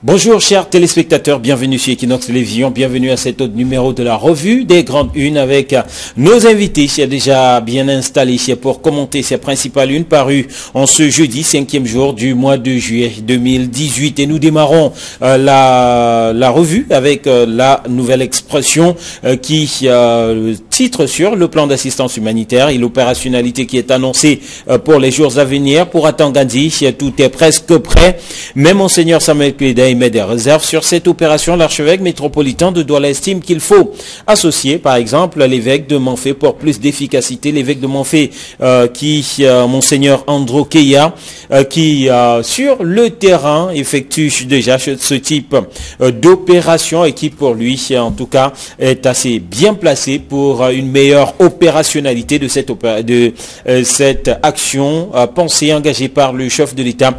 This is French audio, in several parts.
Bonjour chers téléspectateurs, bienvenue sur Equinox Télévision, bienvenue à cet autre numéro de la revue des Grandes Unes avec nos invités déjà bien installés pour commenter ces principales unes parues en ce jeudi 5e jour du mois de juillet 2018. Et nous démarrons la revue avec la nouvelle expression qui titre sur le plan d'assistance humanitaire et l'opérationnalité qui est annoncée pour les jours à venir. Pour Atangandi, tout est presque prêt. Même Monseigneur Samuel Kleda émet des réserves sur cette opération. L'archevêque métropolitain de Douala estime qu'il faut associer par exemple l'évêque de Manfé pour plus d'efficacité. L'évêque de Manfé Monseigneur Andro Keya qui sur le terrain effectue déjà ce type d'opération et qui pour lui en tout cas est assez bien placé pour une meilleure opérationnalité de cette action pensée engagée par le chef de l'État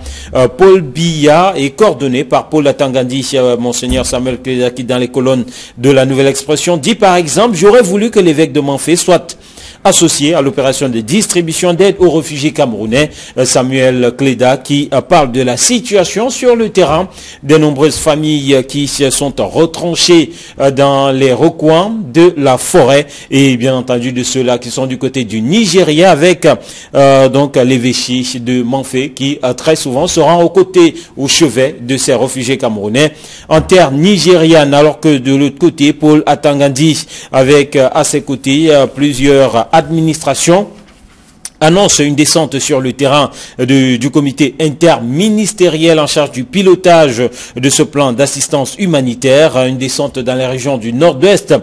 Paul Biya et coordonnée par Paul Atangandi. Monseigneur Samuel Kleda qui dans les colonnes de la nouvelle expression dit par exemple: j'aurais voulu que l'évêque de Manfé soit associé à l'opération de distribution d'aide aux réfugiés camerounais. Samuel Kleda qui parle de la situation sur le terrain, des nombreuses familles qui sont retranchées dans les recoins de la forêt et bien entendu de ceux-là qui sont du côté du Nigeria avec donc l'évêché de Manfé qui très souvent se rend aux côtés, au chevet de ces réfugiés camerounais en terre nigériane, alors que de l'autre côté Paul Atangandi avec à ses côtés plusieurs administrations annonce une descente sur le terrain du comité interministériel en charge du pilotage de ce plan d'assistance humanitaire, une descente dans les régions du nord-ouest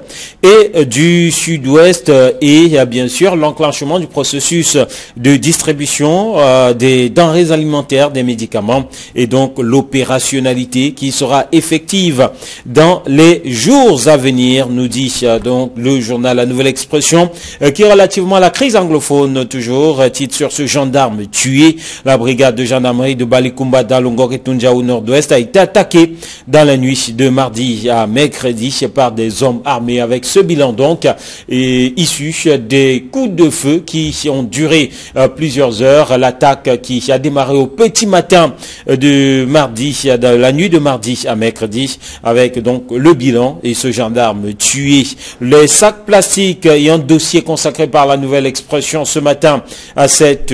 et du sud-ouest et bien sûr l'enclenchement du processus de distribution des denrées alimentaires, des médicaments et donc l'opérationnalité qui sera effective dans les jours à venir, nous dit donc le journal La Nouvelle Expression qui relativement à la crise anglophone toujours titre sur ce gendarme tué. La brigade de gendarmerie de Balikumba d'Alongor et Tunja au nord-ouest a été attaquée dans la nuit de mardi à mercredi par des hommes armés avec ce bilan donc issu des coups de feu qui ont duré plusieurs heures. L'attaque qui a démarré au petit matin de mardi, de la nuit de mardi à mercredi avec donc le bilan et ce gendarme tué. Les sacs plastiques et un dossier consacré par La Nouvelle Expression ce matin à cette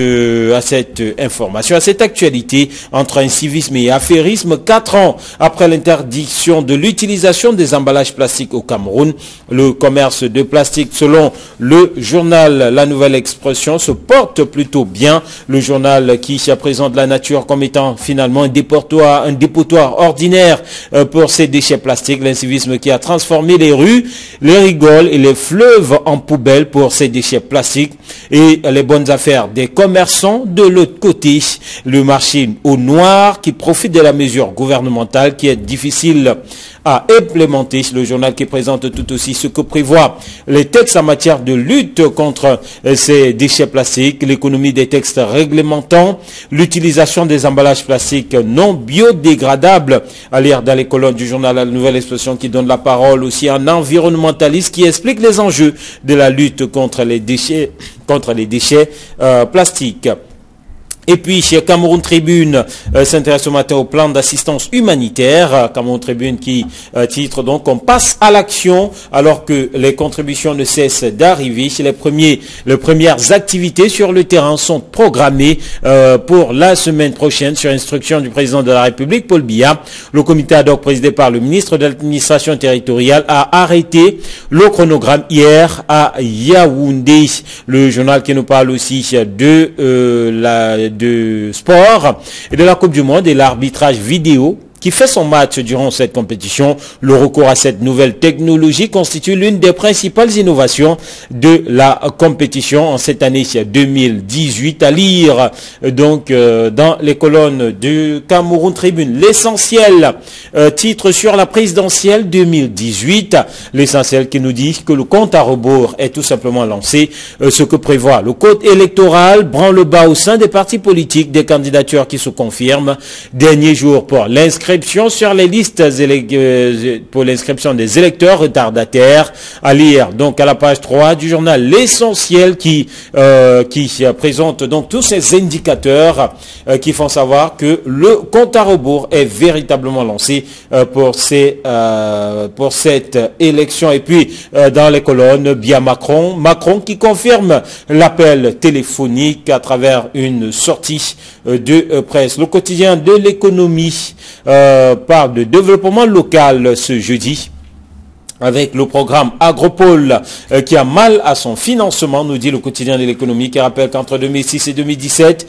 information, à cette actualité entre incivisme et affairisme. 4 ans après l'interdiction de l'utilisation des emballages plastiques au Cameroun, le commerce de plastique, selon le journal La Nouvelle Expression, se porte plutôt bien. Le journal qui présente la nature comme étant finalement un dépotoir ordinaire pour ces déchets plastiques. L'incivisme qui a transformé les rues, les rigoles et les fleuves en poubelles pour ces déchets plastiques et les bonnes affaires des commerçants. De l'autre côté, le marché au noir qui profite de la mesure gouvernementale qui est difficile à implémenter. Le journal qui présente tout aussi ce que prévoit les textes en matière de lutte contre ces déchets plastiques, l'économie des textes réglementant l'utilisation des emballages plastiques non biodégradables, à lire dans les colonnes du journal La Nouvelle Expression qui donne la parole aussi à un environnementaliste qui explique les enjeux de la lutte contre les déchets plastiques. Et puis, chez Cameroun Tribune s'intéresse ce matin au plan d'assistance humanitaire. Cameroun Tribune qui titre donc: on passe à l'action alors que les contributions ne cessent d'arriver. Les premières activités sur le terrain sont programmées pour la semaine prochaine sur instruction du président de la République, Paul Biya. Le comité ad hoc présidé par le ministre de l'administration territoriale a arrêté le chronogramme hier à Yaoundé. Le journal qui nous parle aussi de sport et de la Coupe du Monde et l'arbitrage vidéo qui fait son match durant cette compétition. Le recours à cette nouvelle technologie constitue l'une des principales innovations de la compétition en cette année 2018. À lire donc dans les colonnes de Cameroun Tribune. L'essentiel titre sur la présidentielle 2018. L'essentiel qui nous dit que le compte à rebours est tout simplement lancé. Ce que prévoit le code électoral branle-bas au sein des partis politiques, des candidatures qui se confirment. Dernier jour pour l'inscription l'inscription sur les listes pour l'inscription des électeurs retardataires. À lire donc à la page 3 du journal L'Essentiel qui présente donc tous ces indicateurs qui font savoir que le compte à rebours est véritablement lancé pour cette élection. Et puis dans les colonnes, bien Macron qui confirme l'appel téléphonique à travers une sortie de presse. Le quotidien de l'économie parle de développement local ce jeudi, avec le programme Agropole qui a mal à son financement, nous dit le quotidien de l'économie, qui rappelle qu'entre 2016 et 2017,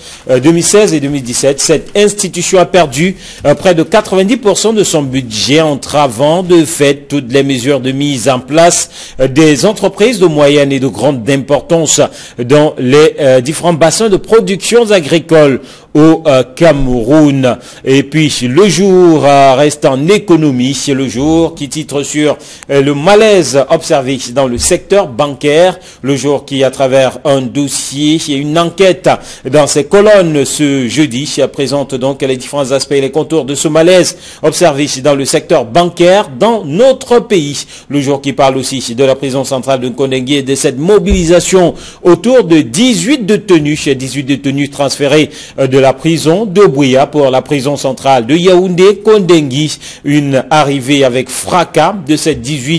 cette institution a perdu près de 90% de son budget, entravant de fait toutes les mesures de mise en place des entreprises de moyenne et de grande importance dans les différents bassins de production agricoles au Cameroun. Et puis le jour reste en économie, c'est le jour qui titre sur le malaise observé dans le secteur bancaire, le jour qui à travers un dossier et une enquête dans ses colonnes ce jeudi présente donc les différents aspects et les contours de ce malaise observé dans le secteur bancaire dans notre pays. Le jour qui parle aussi de la prison centrale de Kondengui et de cette mobilisation autour de 18 détenus transférés de la prison de Buea pour la prison centrale de Yaoundé, Kondengui. Une arrivée avec fracas de ces 18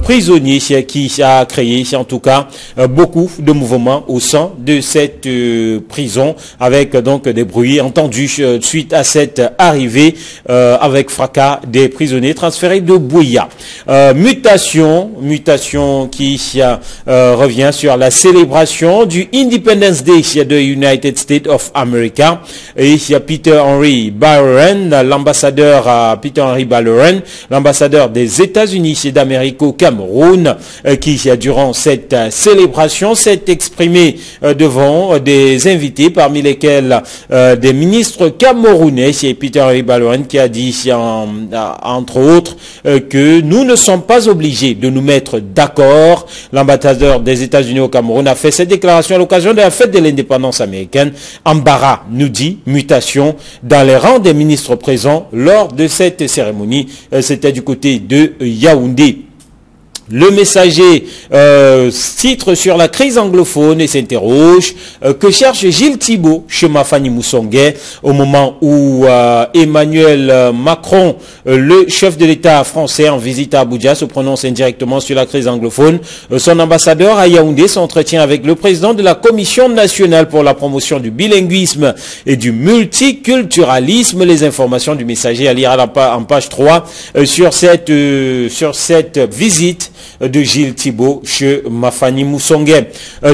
prisonniers qui a créé en tout cas beaucoup de mouvements au sein de cette prison, avec donc des bruits entendus suite à cette arrivée avec fracas des prisonniers transférés de Buea. Mutation qui revient sur la célébration du Independence Day de United States of America. Et il y a Peter Henry Ballerin, l'ambassadeur l'ambassadeur des États-Unis d'Amérique au Cameroun, qui durant cette célébration s'est exprimé devant des invités, parmi lesquels des ministres camerounais. C'est Peter Henry Ballerin qui a dit entre autres que nous ne sommes pas obligés de nous mettre d'accord. L'ambassadeur des États-Unis au Cameroun a fait cette déclaration à l'occasion de la fête de l'indépendance américaine. Embarras, nous dit, mutation dans les rangs des ministres présents lors de cette cérémonie. C'était du côté de Yaoundé. Le Messager titre sur la crise anglophone et s'interroge que cherche Gilles Thibault chez Mafani Moussongué au moment où Emmanuel Macron, le chef de l'État français en visite à Abuja, se prononce indirectement sur la crise anglophone. Son ambassadeur à Yaoundé s'entretient avec le président de la Commission nationale pour la promotion du bilinguisme et du multiculturalisme. Les informations du Messager à lire en page 3 sur cette visite de Gilles Thibault chez Mafani Moussongué.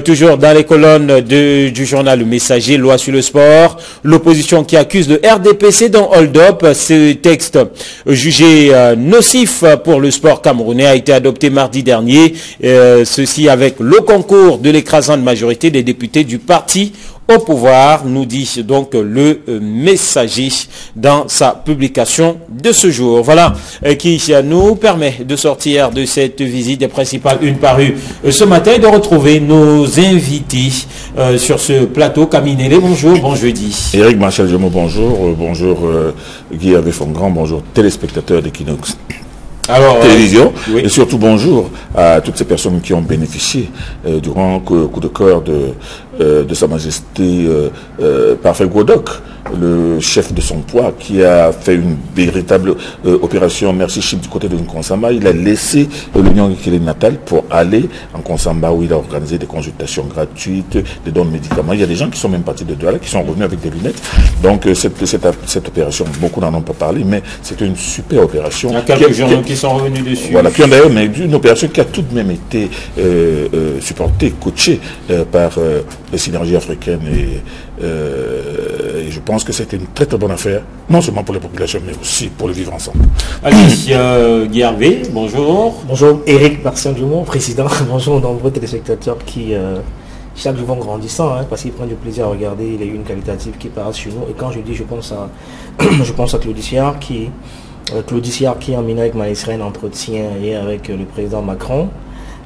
Toujours dans les colonnes du journal Le Messager, loi sur le sport, l'opposition qui accuse le RDPC dans Hold Up. Ce texte jugé nocif pour le sport camerounais a été adopté mardi dernier, ceci avec le concours de l'écrasante majorité des députés du parti au pouvoir, nous dit donc le Messager dans sa publication de ce jour. Voilà qui nous permet de sortir de cette visite des principales une parue ce matin et de retrouver nos invités sur ce plateau. Caminelé, bonjour, bon jeudi. Eric Marchal Jemo, bonjour. Bonjour Guy Avé-Fongrand, bonjour téléspectateurs d'Equinox Télévision, oui. Et surtout bonjour à toutes ces personnes qui ont bénéficié durant le coup de cœur de Sa Majesté Parfait Godok, le chef de son poids, qui a fait une véritable opération Merci Chip du côté de Nkonsamba. Il a laissé l'Union Ikele Natal pour aller en Nkonsamba, où il a organisé des consultations gratuites, des dons de médicaments. Il y a des gens qui sont même partis de Douala, qui sont revenus avec des lunettes. Donc cette opération, beaucoup n'en ont pas parlé, mais c'était une super opération. Il y a quelques journaux qui sont revenus dessus. Voilà, puis d'ailleurs on a eu une opération qui a tout de même été supportée, coachée par les synergies africaines et je pense que c'était une très très bonne affaire, non seulement pour les populations, mais aussi pour le vivre ensemble. Allez, Guy Hervé, bonjour. Bonjour, Eric Marcel Dumont, président. Bonjour aux nombreux téléspectateurs qui, chaque jour vont grandissant, parce qu'ils prennent du plaisir à regarder les unes qualitatives qui paraissent chez nous. Et quand je dis, je pense à Claudiciard qui en minant avec Maïsren entretien hier avec le président Macron.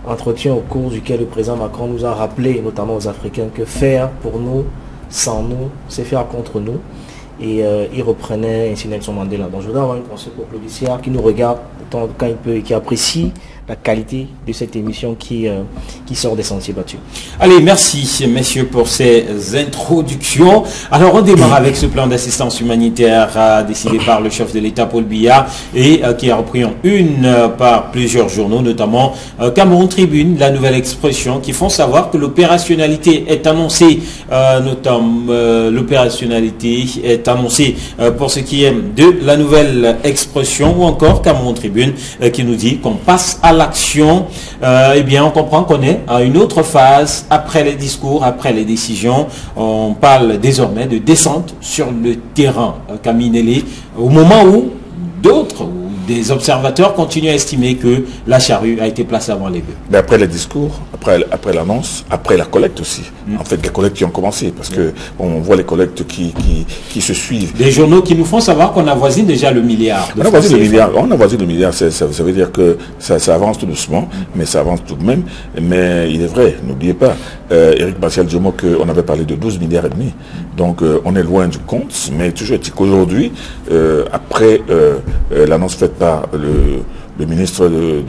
Entretien au cours duquel le président Macron nous a rappelé, notamment aux Africains, que faire pour nous, sans nous, c'est faire contre nous. et il reprenait ainsi Nelson Mandela. Donc je voudrais avoir une pensée pour le judiciaire qui nous regarde quand il peut et qui apprécie la qualité de cette émission qui sort des sentiers battus. Allez, merci messieurs pour ces introductions. Alors on démarre avec ce plan d'assistance humanitaire décidé par le chef de l'État Paul Biya et qui a repris en une par plusieurs journaux, notamment Cameroun Tribune, la nouvelle expression qui font savoir que l'opérationnalité est annoncée, l'opérationnalité est annoncée pour ce qui est de la nouvelle expression, ou encore Cameroun Tribune qui nous dit qu'on passe à l'action. Eh bien, on comprend qu'on est à une autre phase après les discours, après les décisions. On parle désormais de descente sur le terrain, Camille Nelly, au moment où d'autres, des observateurs continuent à estimer que la charrue a été placée avant les bœufs. Mais après les discours, après l'annonce, après la collecte aussi. En fait, les collectes qui ont commencé, parce que on voit les collectes qui se suivent. Des journaux qui nous font savoir qu'on avoisine déjà le milliard. On avoisine le milliard, ça veut dire que ça avance tout doucement, mais ça avance tout de même. Mais il est vrai, n'oubliez pas, Éric Martial Djomo, qu'on avait parlé de 12 milliards et demi. Donc on est loin du compte, mais toujours est-il qu'aujourd'hui, après l'annonce faite par le ministre de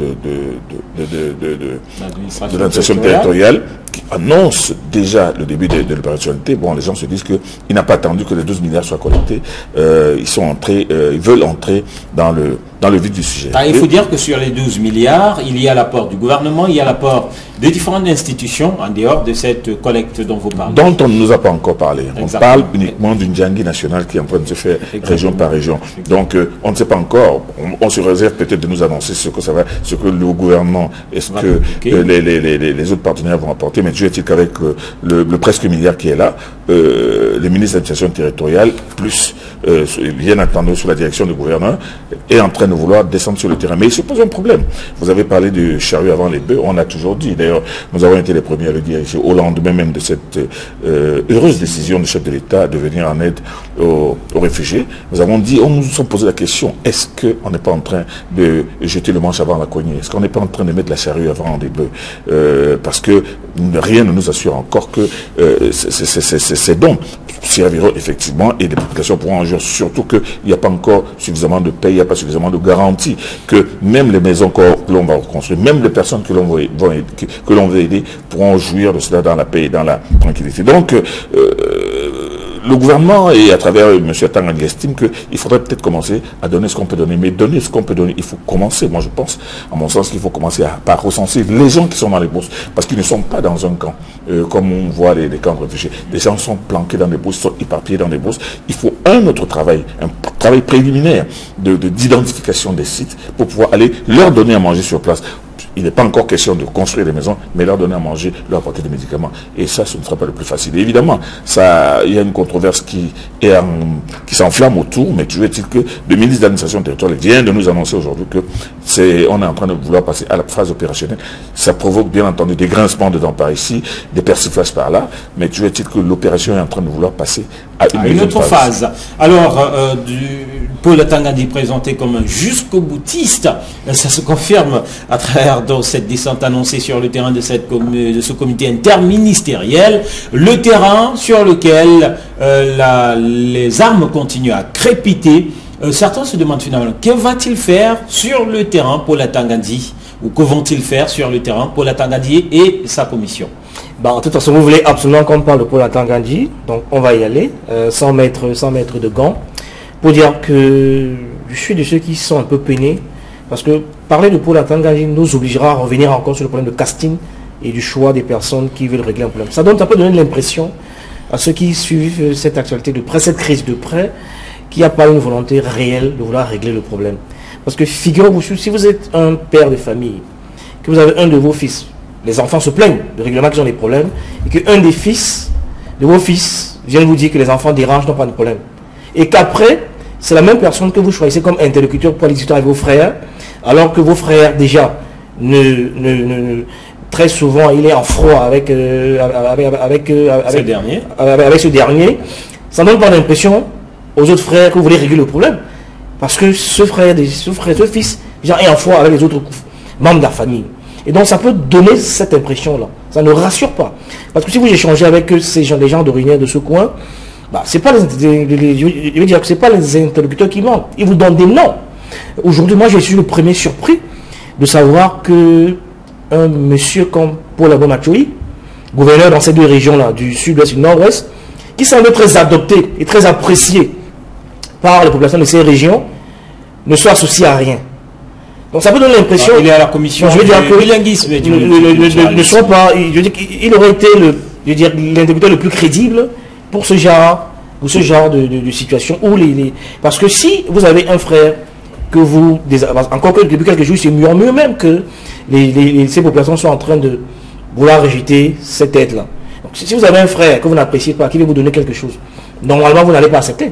l'administration territoriale, qui annonce déjà le début de l'opérationnalité, bon, les gens se disent qu'il n'a pas attendu que les 12 milliards soient collectés. Ils veulent entrer dans le vif du sujet. Il faut dire que sur les 12 milliards, il y a l'apport du gouvernement, il y a l'apport de différentes institutions en dehors de cette collecte dont vous parlez. Dont on ne nous a pas encore parlé. On parle uniquement d'une Djangui nationale qui est en train de se faire région par région. Donc on ne sait pas encore. On se réserve peut-être de nous annoncer ce que le gouvernement, est-ce que les autres partenaires vont apporter. Mais Dieu est-il qu'avec le presque milliard qui est là, le ministre de l'administration territoriale, plus bien entendu sous la direction du gouverneur, est en train de vouloir descendre sur le terrain. Mais il se pose un problème. Vous avez parlé du chariot avant les bœufs, on a toujours dit. D'ailleurs, nous avons été les premiers à le dire ici, au lendemain même de cette heureuse décision du chef de l'État de venir en aide aux réfugiés. Nous avons dit, on nous sommes posé la question, est-ce qu'on n'est pas en train de jeter le manche avant la cognée? Est-ce qu'on n'est pas en train de mettre la charrue avant les bœufs? Parce que rien ne nous assure encore que ces dons serviront effectivement et les populations pourront en jouir, surtout qu'il n'y a pas encore suffisamment de paix, il n'y a pas suffisamment de garantie que même les maisons que l'on va reconstruire, même les personnes que l'on veut aider pourront jouir de cela dans la paix et dans la tranquillité. Donc, le gouvernement, et à travers M. Tangani, estime qu'il faudrait peut-être commencer à donner ce qu'on peut donner. Mais donner ce qu'on peut donner, il faut commencer, moi je pense, à mon sens, qu'il faut commencer par recenser les gens qui sont dans les bourses. Parce qu'ils ne sont pas dans un camp, comme on voit les camps de réfugiés. Les gens sont planqués dans des bourses, sont éparpillés dans des bourses. Il faut un autre travail, un travail préliminaire d'identification des sites pour pouvoir aller leur donner à manger sur place. Il n'est pas encore question de construire des maisons, mais leur donner à manger, leur apporter des médicaments. Et ça, ce ne sera pas le plus facile. Et évidemment, il y a une controverse qui s'enflamme autour, mais toujours est-il que le ministre de l'administration territoriale vient de nous annoncer aujourd'hui qu'on est en train de vouloir passer à la phase opérationnelle. Ça provoque bien entendu des grincements de dents par ici, des persiflages par là, mais toujours est-il que l'opération est en train de vouloir passer à une autre phase. Alors, Paul Tangani présenté comme un jusqu'au boutiste, ça se confirme à travers cette descente annoncée sur le terrain de ce comité interministériel, le terrain sur lequel les armes continuent à crépiter. Certains se demandent finalement, que va-t-il faire sur le terrain Paul Tangani, ou que vont-ils faire sur le terrain Paul Tangani et sa commission? De toute façon, vous voulez absolument qu'on parle de Paul Tangani, donc on va y aller, sans mettre de gants, pour dire que je suis de ceux qui sont un peu peinés, parce que parler de Paul Tangani nous obligera à revenir encore sur le problème de casting et du choix des personnes qui veulent régler un problème. Ça peut donner l'impression à ceux qui suivent cette actualité de près, cette crise de près, qu'il n'y a pas une volonté réelle de vouloir régler le problème. Parce que figurez-vous, si vous êtes un père de famille, que vous avez un de vos fils, les enfants se plaignent de régulièrement qu'ils ont des problèmes, et qu'un des fils de vos fils vient vous dire que les enfants dérangent, n'ont pas de problème. Et qu'après, c'est la même personne que vous choisissez comme interlocuteur pour discuter avec vos frères, alors que vos frères déjà très souvent il est en froid avec ce dernier, ça ne donne pas l'impression aux autres frères que vous voulez régler le problème, parce que ce fils déjà est en froid avec les autres membres de la famille. Et donc ça peut donner cette impression là, ça ne rassure pas, parce que si vous échangez avec ces gens, des gens d'origine de ce coin, Bah, c'est pas je veux dire que c'est pas les interlocuteurs qui manquent. Ils vous donnent des noms. Aujourd'hui, moi, je suis le premier surpris de savoir que un monsieur comme Paul Abomachoi, gouverneur dans ces deux régions-là, du sud-ouest et du nord-ouest, qui semble très adopté et très apprécié par les populations de ces régions, ne soit associé à rien. Donc ça peut donner l'impression... Il est à la commission du bilinguisme. Il aurait été l'interlocuteur le plus crédible pour ce genre de situation. Parce que si vous avez un frère que vous... Encore que depuis quelques jours, il se murmure même que ces populations sont en train de vouloir rejeter cette aide-là. Donc si vous avez un frère que vous n'appréciez pas, qui veut vous donner quelque chose, normalement vous n'allez pas accepter.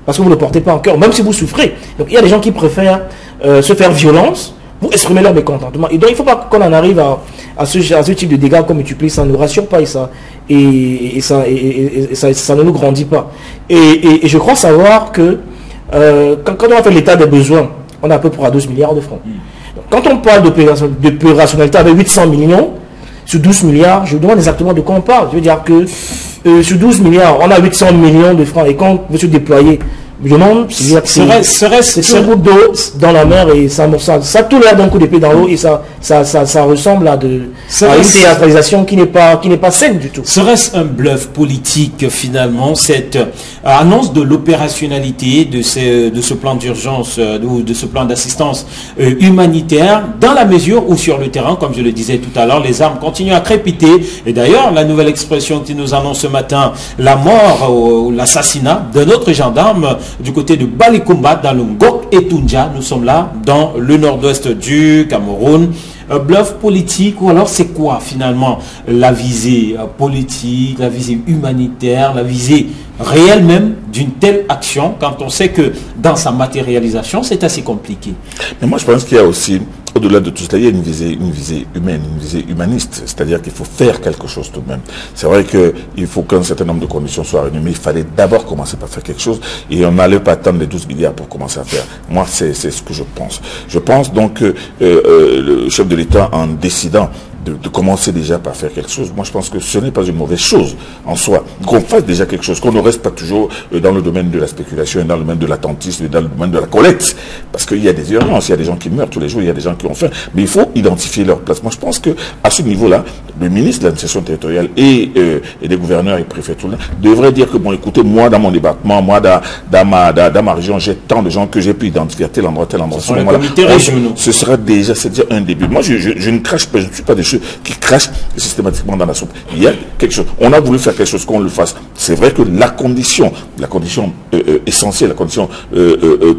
Parce que vous ne le portez pas en cœur, même si vous souffrez. Donc il y a des gens qui préfèrent se faire violence pour exprimer leur mécontentement. Et donc il ne faut pas qu'on en arrive à ce type de dégâts qu'on multiplie, ça ne nous rassure pas et ça ne nous grandit pas. Et je crois savoir que quand on a fait l'état des besoins, on a à peu près 12 milliards de francs. Donc, quand on parle d'opérationnalité avec 800 millions sur 12 milliards, je vous demande exactement de quoi on parle. Je veux dire que sur 12 milliards, on a 800 millions de francs et quand on veut se déployer, je demande, c'est un groupe d'eau dans la mer et ça tout l'air d'un coup d'épée dans l'eau et ça ressemble à une théâtralisation qui n'est pas saine du tout. Serait-ce un bluff politique finalement, cette annonce de l'opérationnalité de ce plan d'urgence ou de ce plan d'assistance humanitaire, dans la mesure où sur le terrain, comme je le disais tout à l'heure, les armes continuent à crépiter. Et d'ailleurs, la nouvelle expression qui nous annonce ce matin, la mort ou l'assassinat d'un autre gendarme du côté de Balikumba, dans le Ngok et Tunja. Nous sommes là, dans le nord-ouest du Cameroun. Bluff politique, ou alors c'est quoi finalement la visée politique, la visée humanitaire, la visée réelle même d'une telle action, quand on sait que dans sa matérialisation, c'est assez compliqué. Mais moi je pense qu'il y a aussi, au-delà de tout cela, il y a une visée humaine, une visée humaniste, c'est-à-dire qu'il faut faire quelque chose tout de même. C'est vrai qu'il faut qu'un certain nombre de conditions soient réunies, mais il fallait d'abord commencer par faire quelque chose, et on n'allait pas attendre les 12 milliards pour commencer à faire. Moi, c'est ce que je pense. Je pense donc que le chef de l'État, en décidant de commencer déjà par faire quelque chose, moi je pense que ce n'est pas une mauvaise chose en soi, qu'on fasse déjà quelque chose, qu'on ne reste pas toujours dans le domaine de la spéculation, dans le domaine de l'attentisme, dans le domaine de la collecte, parce qu'il y a des urgences, il y a des gens qui meurent tous les jours, il y a des gens qui ont faim, mais il faut identifier leur place. Moi je pense que à ce niveau-là, le ministre de l'administration territoriale et des gouverneurs et préfets tout là devraient dire que bon, écoutez, moi dans mon département, moi dans ma région, j'ai tant de gens que j'ai pu identifier à tel endroit, ce sera déjà, c'est déjà un début. Moi je ne crache pas, je ne suis pas de ceux qui crachent systématiquement dans la soupe. Il y a quelque chose. On a voulu faire quelque chose, qu'on le fasse. C'est vrai que la condition essentielle, la condition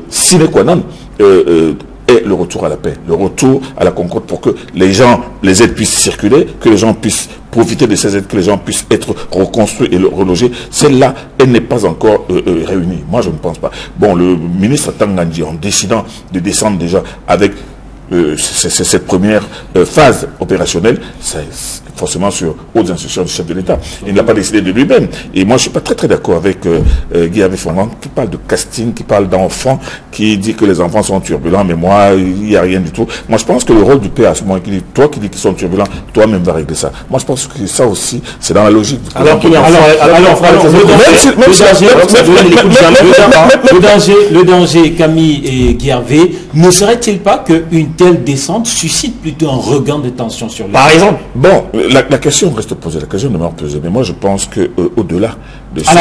sine qua non est le retour à la paix, le retour à la concorde pour que les aides puissent circuler, que les gens puissent profiter de ces aides, que les gens puissent être reconstruits et relogés. Celle-là, elle n'est pas encore réunie. Moi, je ne pense pas. Bon, le ministre Tangandji, en décidant de descendre déjà avec cette première phase opérationnelle, c'est forcément sur hautes instructions du chef de l'État. Il n'a pas décidé de lui-même. Et moi, je ne suis pas très d'accord avec Guy Avé-Fongan, qui parle de casting, qui parle d'enfants, qui dit que les enfants sont turbulents, mais moi, il n'y a rien du tout. Moi, je pense que le rôle du père, à ce moment, qui dit, toi qui dis qu'ils sont turbulents, toi-même va régler ça. Moi, je pense que ça aussi, c'est dans la logique. Le danger, Camille et Guy Avé, ne serait-il pas qu'une telle descente suscite plutôt un regain de tension sur les... Par exemple, bon, la question reste posée, la question demeure posée, mais moi je pense que au-delà de ça... À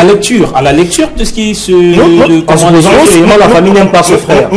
la lecture de ce qui se... la famille n'aime pas ce frère.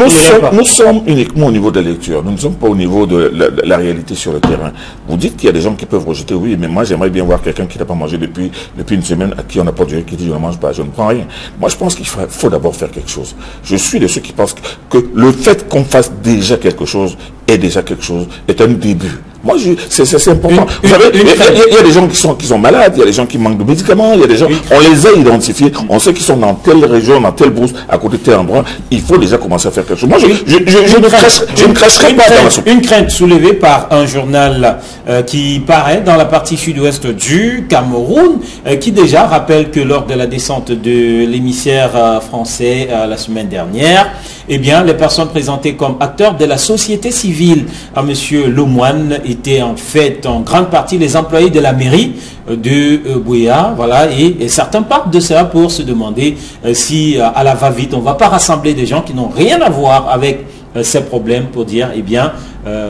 Nous sommes uniquement au niveau de la lecture, nous ne sommes pas au niveau de la réalité sur le terrain. Vous dites qu'il y a des gens qui peuvent rejeter, oui, mais moi j'aimerais bien voir quelqu'un qui n'a pas mangé depuis une semaine, à qui on n'a pas duré, qui dit je ne mange pas, je ne prends rien. Moi je pense qu'il faut d'abord faire quelque chose. Je suis de ceux qui pensent que le fait qu'on fasse déjà quelque chose est déjà quelque chose, est un début. Moi, c'est important. Vous savez, il y a des gens qui sont malades, il y a des gens qui manquent de médicaments, il y a des gens, on les a identifiés, on sait qu'ils sont dans telle région, dans telle brousse, à côté de tel endroit. Il faut déjà commencer à faire quelque chose. Moi, je ne cracherai pas dans la soupe. Une crainte soulevée par un journal qui paraît dans la partie sud-ouest du Cameroun, qui déjà rappelle que lors de la descente de l'émissaire français la semaine dernière, eh bien, les personnes présentées comme acteurs de la société civile, à M. Lemoine étaient en fait en grande partie les employés de la mairie de Buea, voilà, et certains partent de ça pour se demander si à la va-vite, on ne va pas rassembler des gens qui n'ont rien à voir avec ces problèmes pour dire, eh bien,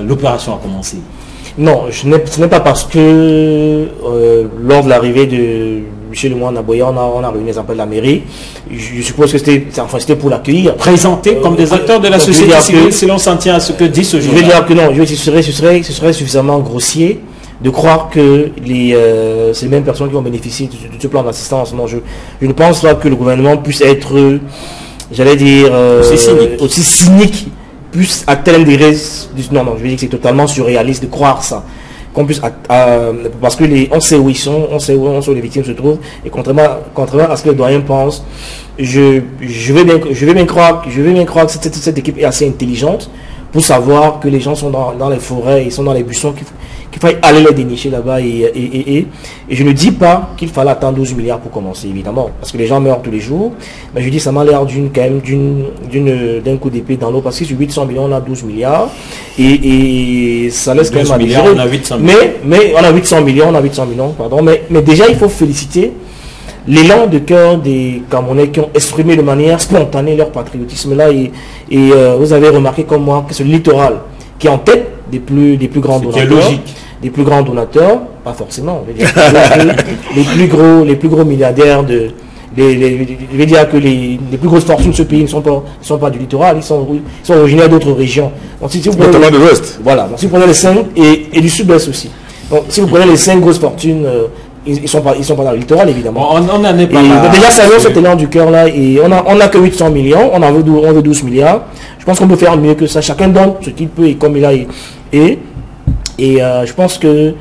l'opération a commencé. Non, ce n'est pas parce que lors de l'arrivée de M. Lemoine à Buea, on a réuni les employés de la mairie. Je suppose que c'était pour l'accueillir. Présenté comme des acteurs de la société civile, si l'on s'en tient à ce que dit ce journal. Je vais dire que non, ce serait suffisamment grossier de croire que ces mêmes personnes qui vont bénéficier de ce plan d'assistance. Non, je ne pense pas que le gouvernement puisse être, j'allais dire, aussi cynique, puisse atteindre des risques. Non, je veux dire que c'est totalement surréaliste de croire ça. Qu'on puisse, parce que on sait où ils sont, on sait où les victimes se trouvent, et contrairement à ce que le doyen pense, je veux bien croire que cette équipe est assez intelligente pour savoir que les gens sont dans les forêts, ils sont dans les buissons, qu'il faille aller les dénicher là-bas, et je ne dis pas qu'il fallait attendre 12 milliards pour commencer, évidemment, parce que les gens meurent tous les jours, mais je dis ça m'a l'air d'un coup d'épée dans l'eau, parce que sur 800 millions, on a 12 milliards, et ça laisse quand même à milliards, on a 800 millions. Mais on a 800 millions, pardon, mais déjà il faut féliciter l'élan de cœur des Camerounais qui ont exprimé de manière spontanée leur patriotisme là, et vous avez remarqué comme moi que c'est le littoral qui est en tête des plus grands donateurs. Logique. Des plus grands donateurs, pas forcément. Les plus gros milliardaires je vais dire que les plus grosses fortunes de ce pays ne sont pas du littoral, ils sont originaires d'autres régions. Donc, si vous prenez notamment de l'Ouest. Voilà. Donc, si vous prenez les 5 et du Sud-Ouest aussi. Donc si vous prenez les 5 grosses fortunes, ils sont pas dans le littoral, évidemment. On n'en est pas là. Déjà, ça cet élan du cœur là, et on a que 800 millions, on veut 12 milliards. Je pense qu'on peut faire mieux que ça. Chacun donne ce qu'il peut et comme il a. Et je pense que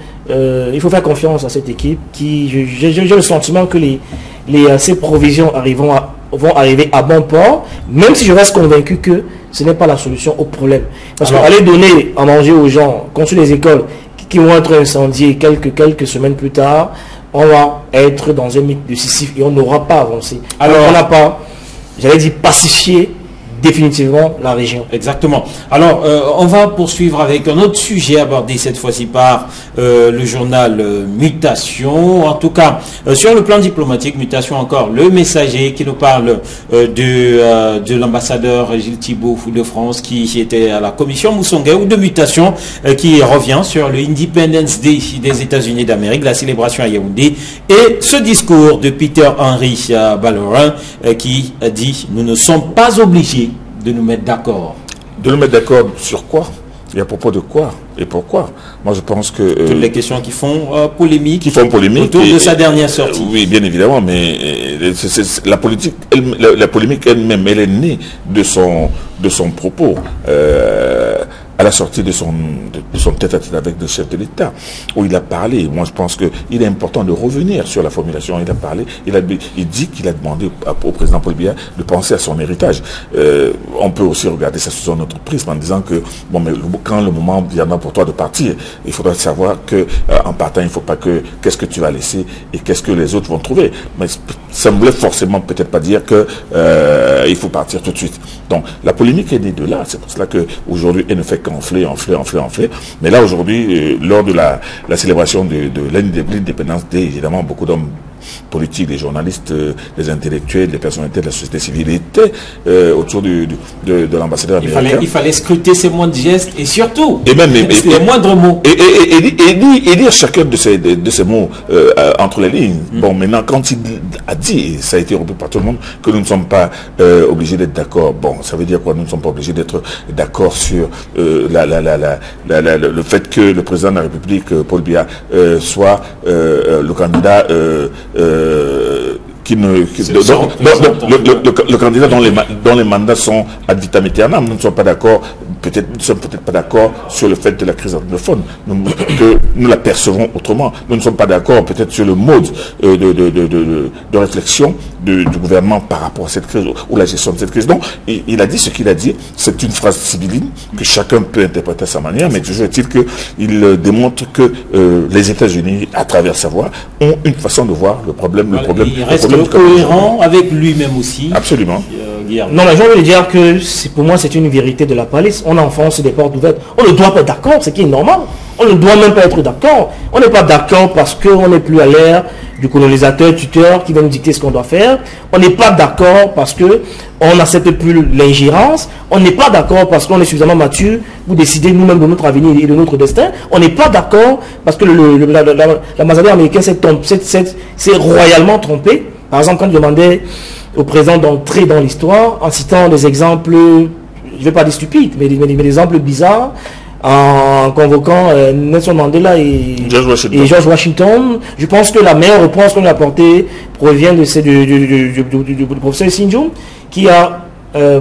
il faut faire confiance à cette équipe qui, j'ai le sentiment que ces provisions vont arriver à bon port, même si je reste convaincu que ce n'est pas la solution au problème. Parce qu'aller donner à manger aux gens, construire des écoles qui vont être incendiées quelques semaines plus tard, on va être dans un mythe de Sisyphe et on n'aura pas avancé. Alors on n'a pas, j'allais dire, pacifié définitivement la région. Exactement. Alors, on va poursuivre avec un autre sujet abordé cette fois-ci par le journal Mutation. En tout cas, sur le plan diplomatique, Mutation encore, le Messager qui nous parle de l'ambassadeur Gilles Thibault de France qui était à la commission Moussonga, ou de Mutation qui revient sur le Independence Day des États-Unis d'Amérique, la célébration à Yaoundé, et ce discours de Peter Henry Ballerin qui a dit « Nous ne sommes pas obligés de nous mettre d'accord ». De nous mettre d'accord sur quoi? Et à propos de quoi? Et pourquoi? Moi, je pense que... toutes les questions qui font polémique. Qui font polémique. Autour de sa dernière sortie. Oui, bien évidemment, mais la politique, la polémique elle-même, elle est née de son propos. À la sortie de son tête-à-tête avec le chef de l'État, où il a parlé. Moi, je pense qu'il est important de revenir sur la formulation. Il a parlé, il dit qu'il a demandé au président Paul Biya de penser à son héritage. On peut aussi regarder ça sous un autre prisme en disant que, bon, mais quand le moment viendra pour toi de partir, il faudra savoir que en partant, il ne faut pas que qu'est-ce que tu vas laisser et qu'est-ce que les autres vont trouver. Mais ça ne voulait forcément peut-être pas dire que il faut partir tout de suite. Donc, la polémique est née de là. C'est pour cela qu'aujourd'hui, elle ne fait qu'enfler. Mais là, aujourd'hui, lors de la célébration de l'indépendance Day, évidemment, beaucoup d'hommes politiques, des journalistes, des intellectuels, des personnalités de la société civile étaient autour de l'ambassadeur américain. Il fallait scruter ses moindres gestes et surtout les moindres mots. Et lire chacun de ces mots entre les lignes. Bon, maintenant, quand il a dit, et ça a été repris par tout le monde, que nous ne sommes pas obligés d'être d'accord. Bon, ça veut dire quoi? Nous ne sommes pas obligés d'être d'accord sur le fait que le président de la République, Paul Biya, soit le candidat le candidat dont les mandats sont ad vitam aeternam. Nous ne sommes pas d'accord, nous ne sommes peut-être pas d'accord sur le fait de la crise anglophone, que nous la percevons autrement. Nous ne sommes pas d'accord peut-être sur le mode de réflexion du gouvernement par rapport à cette crise ou la gestion de cette crise. Donc, il a dit ce qu'il a dit. C'est une phrase sibylline que chacun peut interpréter à sa manière, mais toujours est-il qu'il démontre que les États-Unis, à travers sa voix, ont une façon de voir le problème. Il reste cohérent avec lui-même aussi. Absolument. Non, mais j'ai envie de dire que pour moi, c'est une vérité de la palisse. On enfonce des portes ouvertes. On ne doit pas être d'accord, ce qui est normal. On ne doit même pas être d'accord. On n'est pas d'accord parce qu'on n'est plus à l'ère du colonisateur, tuteur qui va nous dicter ce qu'on doit faire. On n'est pas d'accord parce qu'on n'accepte plus l'ingérence. On n'est pas d'accord parce qu'on est suffisamment mature pour décider nous-mêmes de notre avenir et de notre destin. On n'est pas d'accord parce que l'ambassadeur américain s'est royalement trompé. Par exemple, quand il demandait au président d'entrer dans l'histoire en citant des exemples, je ne vais pas dire stupides, mais des exemples bizarres, en convoquant Nelson Mandela et George Washington. Je pense que la meilleure réponse qu'on a apportée provient du professeur Sinjoum, qui a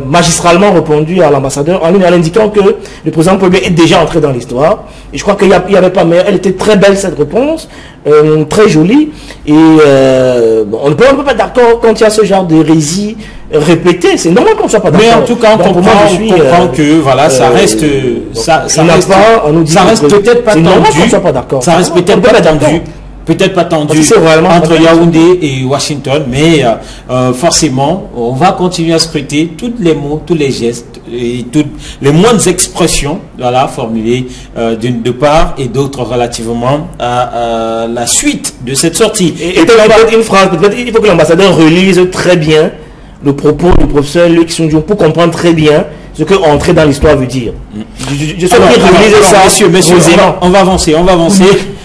magistralement répondu à l'ambassadeur en indiquant que le président Paul Biya est déjà entré dans l'histoire. Et je crois qu'il n'y avait pas meilleur. Elle était très belle cette réponse, très jolie. Et on ne peut pas être d'accord quand il y a ce genre de d'hérésie répétée. C'est normal qu'on ne soit pas d'accord. Mais en tout cas, on comprend que voilà, ça reste, ça reste peut-être pas tendu. Ça reste peut-être pas tendu. Peut-être pas tendu entre Yaoundé et Washington, mais forcément, on va continuer à scruter tous les mots, tous les gestes et toutes les moindres expressions formulées de part et d'autre relativement à la suite de cette sortie. Et peut-être une phrase, il faut que l'ambassadeur relise très bien le propos du professeur Luc Sinjoum pour comprendre très bien ce que entrer dans l'histoire veut dire. Je sais qu'il relise ça. Messieurs, on va avancer.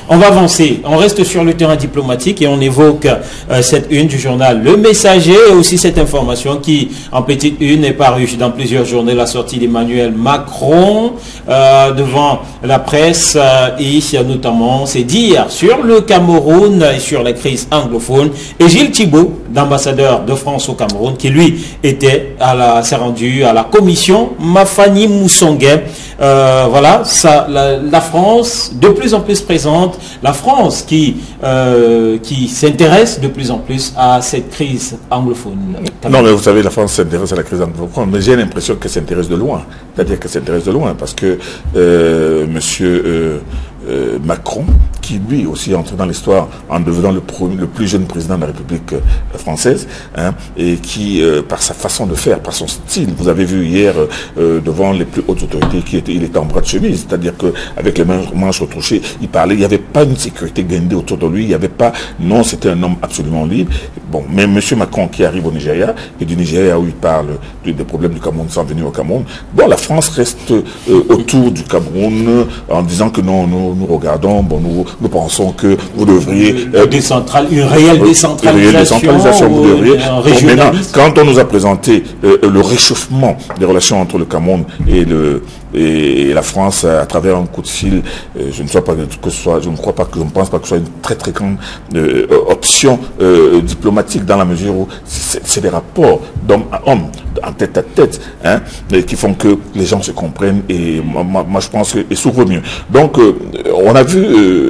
On va avancer, on reste sur le terrain diplomatique et on évoque cette une du journal Le Messager et aussi cette information qui, en petite une, est parue dans plusieurs journées, la sortie d'Emmanuel Macron devant la presse et notamment c'est dire sur le Cameroun et sur la crise anglophone. Et Gilles Thibault, l'ambassadeur de France au Cameroun, qui lui s'est rendu à la commission Mafani Moussongué. Voilà, la France de plus en plus présente. La France qui s'intéresse de plus en plus à cette crise anglophone. Non, mais vous savez, la France s'intéresse à la crise anglophone, mais j'ai l'impression qu'elle s'intéresse de loin. C'est-à-dire qu'elle s'intéresse de loin, parce que monsieur Macron, qui lui aussi est entré dans l'histoire en devenant le plus jeune président de la République française, et qui, par sa façon de faire, par son style, vous avez vu hier devant les plus hautes autorités, il était en bras de chemise, c'est-à-dire qu'avec les manches retroussées, il parlait, il n'y avait pas une sécurité guindée autour de lui, il n'y avait pas, non, c'était un homme absolument libre. Bon, mais M. Macron qui arrive au Nigeria, et du Nigeria où il parle des problèmes du Cameroun sans venir au Cameroun, bon, la France reste autour du Cameroun en disant que non, nous regardons, bon, nous pensons que vous devriez... une réelle décentralisation, vous devriez... Bon, maintenant, quand on nous a présenté le réchauffement des relations entre le Cameroun et la France à travers un coup de fil, je ne pense pas que ce soit une très très grande option diplomatique, dans la mesure où c'est des rapports d'homme à homme, en tête à tête, qui font que les gens se comprennent, et moi je pense que et s'ouvrent mieux. Donc on a vu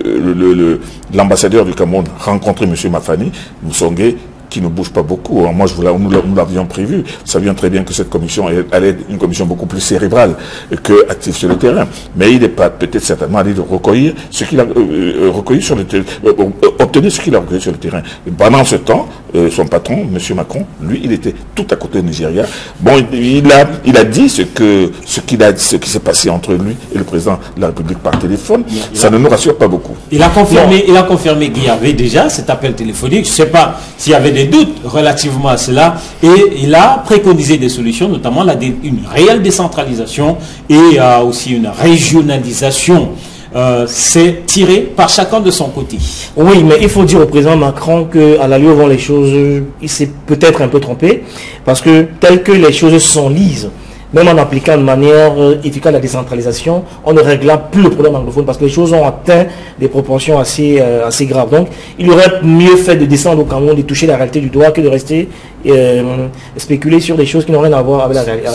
l'ambassadeur du Cameroun rencontrer M. Mafani Moussongué, qui ne bouge pas beaucoup. Alors moi, nous l'avions prévu. Nous savions très bien que cette commission allait être une commission beaucoup plus cérébrale que active sur le terrain. Mais il n'est pas peut-être certainement allé recueillir ce qu'il a recueilli sur le terrain, obtenir ce qu'il a recueilli sur le terrain. Et pendant ce temps, son patron, M. Macron, lui, il était tout à côté du Nigeria. Bon, il a dit ce qui s'est passé entre lui et le président de la République par téléphone. Ça ne nous rassure pas beaucoup. Il a confirmé qu'il y avait déjà cet appel téléphonique. Je ne sais pas s'il y avait des doutes relativement à cela, et il a préconisé des solutions, notamment une réelle décentralisation et aussi une régionalisation. C'est tiré par chacun de son côté. Oui, mais il faut dire au président Macron qu'à l'allure vont les choses, il s'est peut-être un peu trompé, parce que tel que les choses sont lises, même en appliquant de manière efficace la décentralisation, on ne régla plus le problème anglophone, parce que les choses ont atteint des proportions assez graves. Donc, il aurait mieux fait de descendre au Cameroun, de toucher la réalité du doigt, que de rester spéculer sur des choses qui n'ont rien à voir avec la réalité.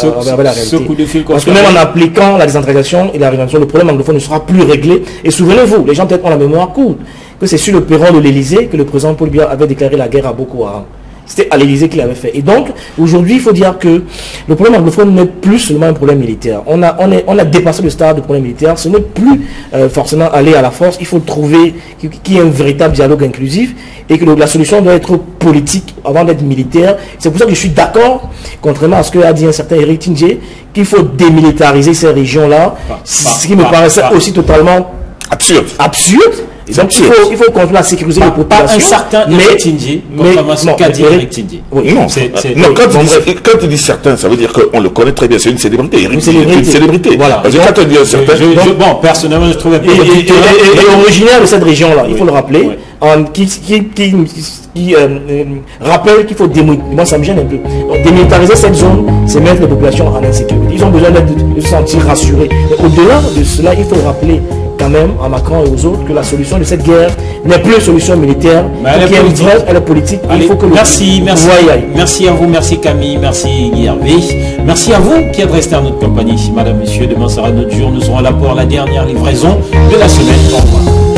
Parce que même en appliquant la décentralisation et la régionalisation, le problème anglophone ne sera plus réglé. Et souvenez-vous, les gens peut-être ont la mémoire courte, que c'est sur le perron de l'Élysée que le président Paul Biya avait déclaré la guerre à Boko Haram. C'était à l'Élysée qu'il avait fait. Et donc, aujourd'hui, il faut dire que le problème anglophone n'est plus seulement un problème militaire. On a dépassé le stade du problème militaire. Ce n'est plus forcément aller à la force. Il faut trouver qu'il y ait un véritable dialogue inclusif et que la solution doit être politique avant d'être militaire. C'est pour ça que je suis d'accord, contrairement à ce qu'a dit un certain Eric Tindjé, qu'il faut démilitariser ces régions-là, ce qui me paraissait aussi totalement Absurde. Donc il faut qu'on la sécuriser les populations. Pas un certain Tindy, contrairement à ce qu'a dit Eric Tindy. Non, quand tu dis certain, ça veut dire qu'on le connaît très bien, c'est une célébrité. Une célébrité. Voilà. Parce que quand on dit un certain... Bon, personnellement, je trouve un peu... Et originaire de cette région-là, il faut le rappeler, qui rappelle qu'il faut moi ça me gêne un peu. Donc, démilitariser cette zone, c'est mettre les populations en insécurité. Ils ont besoin de se sentir rassurés. Mais au-delà de cela, il faut rappeler quand même à Macron et aux autres que la solution de cette guerre n'est plus une solution militaire, elle est politique. Allez, il faut que merci à vous, merci Camille, merci Guy Hervé, merci à vous qui êtes restés en notre compagnie. Madame, Monsieur, demain sera notre jour, nous serons là pour la dernière livraison de la semaine. Au revoir.